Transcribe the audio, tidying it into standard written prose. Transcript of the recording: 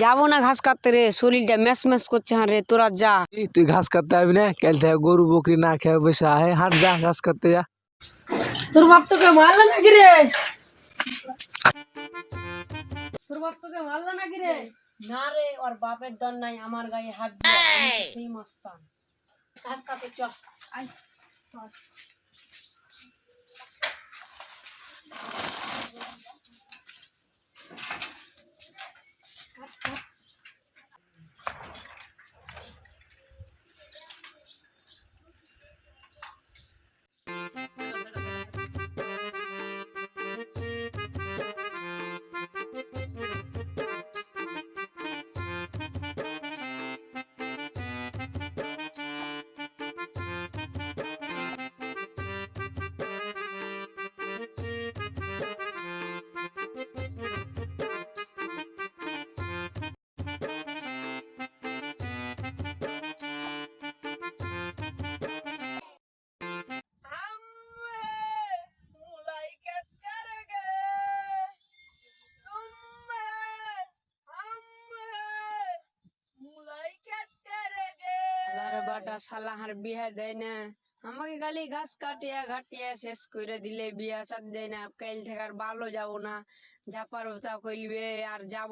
যাবো না ঘাস কাটতে রে, শরীরটা ম্যাচ ম্যাচ করছে। হ্যাঁ রে, তোরা যা। তুই ঘাস কাটতে আসবি না? কাল থেকে গরু বকরি না খেয়ে বসে আয়, হাট যা ঘাস কাটতে যা। তোর বাপ তোকে মারলো নাকি রে? তোর বাপ তোকে মারলো নাকি রে? না রে, ওর বাপের দল নাই, আমার গায়ে হাত দিয়ে আমি তো সেই মস্তান। ঘাস কাটতে চল। আয় বাটা শালা হার বিয়া দেয় না, আমাকে খালি ঘাস কাটিয়া ঘাটিয়া শেষ করে দিলে, বিয়া সাথ দেয় না। কাল থেকে আর ভালো যাবো না, যা পারবো তা কইলবে। আর যাবো